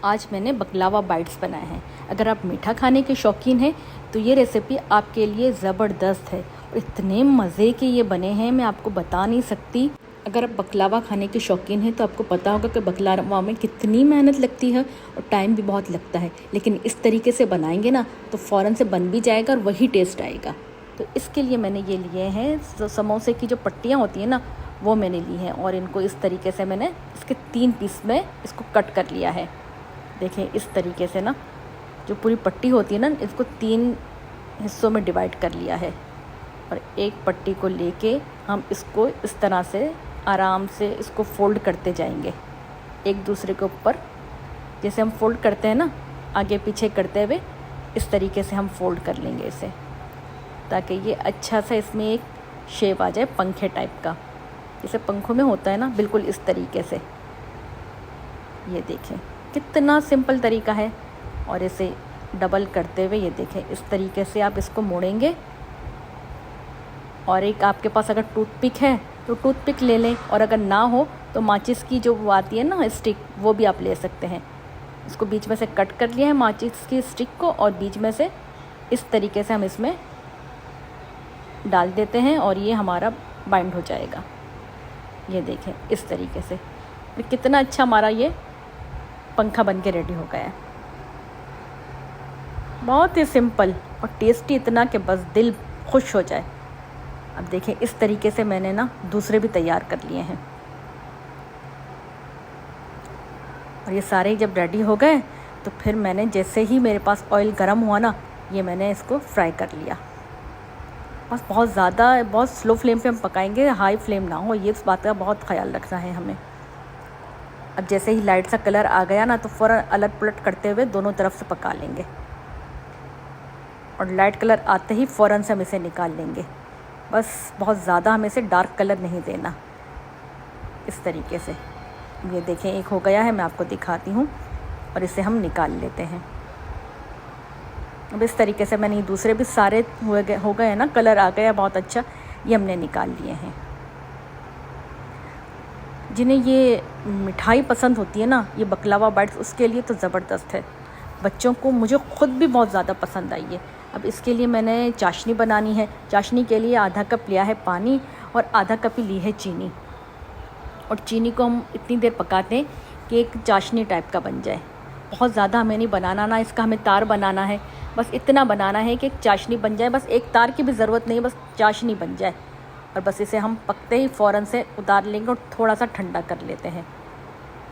आज मैंने बकलावा बाइट्स बनाए हैं। अगर आप मीठा खाने के शौकीन हैं तो ये रेसिपी आपके लिए ज़बरदस्त है और इतने मज़े के ये बने हैं मैं आपको बता नहीं सकती। अगर आप बकलावा खाने के शौकीन हैं तो आपको पता होगा कि बकलावा में कितनी मेहनत लगती है और टाइम भी बहुत लगता है, लेकिन इस तरीके से बनाएंगे ना तो फ़ौरन से बन भी जाएगा और वही टेस्ट आएगा। तो इसके लिए मैंने ये लिए हैं समोसे की जो पट्टियाँ होती हैं ना, वो मैंने ली हैं और इनको इस तरीके से मैंने इसके 3 पीस में इसको कट कर लिया है। देखें इस तरीके से ना, जो पूरी पट्टी होती है ना, इसको 3 हिस्सों में डिवाइड कर लिया है और एक पट्टी को लेके हम इसको इस तरह से आराम से इसको फ़ोल्ड करते जाएंगे एक दूसरे के ऊपर। जैसे हम फ़ोल्ड करते हैं ना, आगे पीछे करते हुए इस तरीके से हम फ़ोल्ड कर लेंगे इसे, ताकि ये अच्छा सा इसमें एक शेप आ जाए पंखे टाइप का, जैसे पंखों में होता है ना, बिल्कुल इस तरीके से। ये देखें कितना सिंपल तरीका है। और इसे डबल करते हुए ये देखें इस तरीके से आप इसको मोड़ेंगे। और एक आपके पास अगर टूथपिक है तो टूथपिक ले लें, और अगर ना हो तो माचिस की जो वो आती है ना स्टिक, वो भी आप ले सकते हैं। इसको बीच में से कट कर लिया है माचिस की स्टिक को, और बीच में से इस तरीके से हम इसमें डाल देते हैं और ये हमारा बाइंड हो जाएगा। ये देखें इस तरीके से कितना अच्छा हमारा ये पंखा बन के रेडी हो गया है। बहुत ही सिंपल और टेस्टी, इतना कि बस दिल खुश हो जाए। अब देखें इस तरीके से मैंने ना दूसरे भी तैयार कर लिए हैं। और ये सारे जब रेडी हो गए तो फिर मैंने जैसे ही मेरे पास ऑयल गर्म हुआ ना, ये मैंने इसको फ्राई कर लिया। बस बहुत स्लो फ्लेम पे हम पकाएंगे, हाई फ्लेम ना हो, ये इस बात का बहुत ख्याल रखना है हमें। अब जैसे ही लाइट सा कलर आ गया ना तो फ़ौरन अलट पलट करते हुए दोनों तरफ से पका लेंगे, और लाइट कलर आते ही फ़ौरन से हम इसे निकाल लेंगे। बस बहुत ज़्यादा हमें इसे डार्क कलर नहीं देना। इस तरीके से ये देखें एक हो गया है, मैं आपको दिखाती हूँ, और इसे हम निकाल लेते हैं। अब इस तरीके से मैंने दूसरे भी सारे हो गए हैं ना, कलर आ गया बहुत अच्छा, ये हमने निकाल लिए हैं। जिन्हें ये मिठाई पसंद होती है ना, ये बकलावा बाइट्स, उसके लिए तो ज़बरदस्त है। बच्चों को, मुझे ख़ुद भी बहुत ज़्यादा पसंद आई है। अब इसके लिए मैंने चाशनी बनानी है। चाशनी के लिए आधा कप लिया है पानी और आधा कप ही ली है चीनी, और चीनी को हम इतनी देर पकाते हैं कि एक चाशनी टाइप का बन जाए। बहुत ज़्यादा हमें नहीं बनाना ना, इसका हमें तार बनाना है। बस इतना बनाना है कि एक चाशनी बन जाए, बस एक तार की भी ज़रूरत नहीं, बस चाशनी बन जाए। और बस इसे हम पकते ही फ़ौरन से उतार लेंगे और थोड़ा सा ठंडा कर लेते हैं।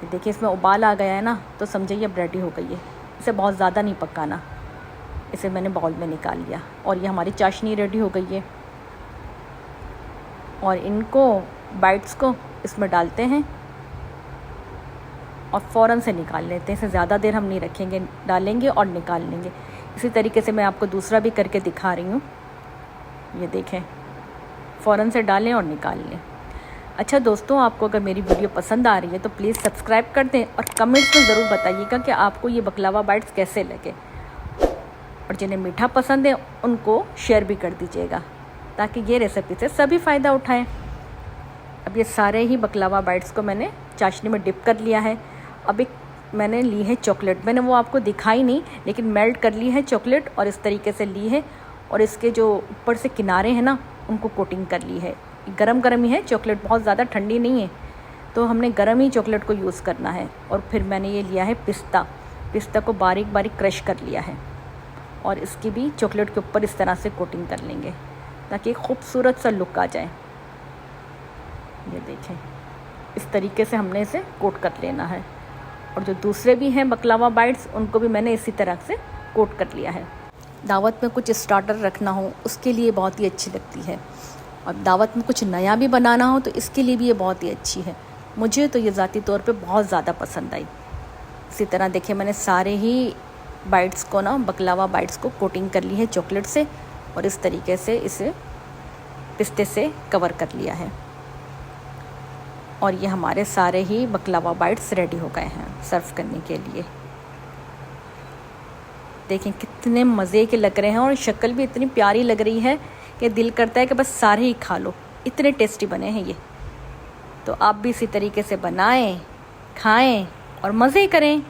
देखिए इसमें उबाल आ गया है ना, तो समझिए अब रेडी हो गई है। इसे बहुत ज़्यादा नहीं पकाना। इसे मैंने बाउल में निकाल लिया और ये हमारी चाशनी रेडी हो गई है। और इनको बाइट्स को इसमें डालते हैं और फ़ौरन से निकाल लेते हैं। इसे ज़्यादा देर हम नहीं रखेंगे, डालेंगे और निकाल लेंगे। इसी तरीके से मैं आपको दूसरा भी करके दिखा रही हूँ। ये देखें, फ़ौरन से डालें और निकाल लें। अच्छा दोस्तों, आपको अगर मेरी वीडियो पसंद आ रही है तो प्लीज़ सब्सक्राइब कर दें और कमेंट्स में ज़रूर बताइएगा कि आपको ये बकलावा बाइट्स कैसे लगे। और जिन्हें मीठा पसंद है उनको शेयर भी कर दीजिएगा, ताकि ये रेसिपी से सभी फ़ायदा उठाएं। अब ये सारे ही बकलावा बाइट्स को मैंने चाशनी में डिप कर लिया है। अब एक मैंने ली है चॉकलेट, मैंने वो आपको दिखाई नहीं, लेकिन मेल्ट कर ली है चॉकलेट और इस तरीके से ली है, और इसके जो ऊपर से किनारे हैं ना, उनको कोटिंग कर ली है। गरम गरम ही है चॉकलेट, बहुत ज़्यादा ठंडी नहीं है, तो हमने गरम ही चॉकलेट को यूज़ करना है। और फिर मैंने ये लिया है पिस्ता को बारीक बारीक क्रश कर लिया है, और इसकी भी चॉकलेट के ऊपर इस तरह से कोटिंग कर लेंगे ताकि एक खूबसूरत सा लुक आ जाए। ये देखें इस तरीके से हमने इसे कोट कर लेना है। और जो दूसरे भी हैं बकलावा बाइट्स, उनको भी मैंने इसी तरह से कोट कर लिया है। दावत में कुछ स्टार्टर रखना हो उसके लिए बहुत ही अच्छी लगती है, और दावत में कुछ नया भी बनाना हो तो इसके लिए भी ये बहुत ही अच्छी है। मुझे तो ये ज़ाती तौर पे बहुत ज़्यादा पसंद आई। इसी तरह देखिए मैंने सारे ही बाइट्स को ना, बकलावा बाइट्स को कोटिंग कर ली है चॉकलेट से, और इस तरीके से इसे पिस्ते से कवर कर लिया है। और ये हमारे सारे ही बकलावा बाइट्स रेडी हो गए हैं सर्व करने के लिए। देखें कितने मज़े के लग रहे हैं, और शक्ल भी इतनी प्यारी लग रही है कि दिल करता है कि बस सारे ही खा लो, इतने टेस्टी बने हैं ये। तो आप भी इसी तरीके से बनाएं, खाएं और मज़े करें।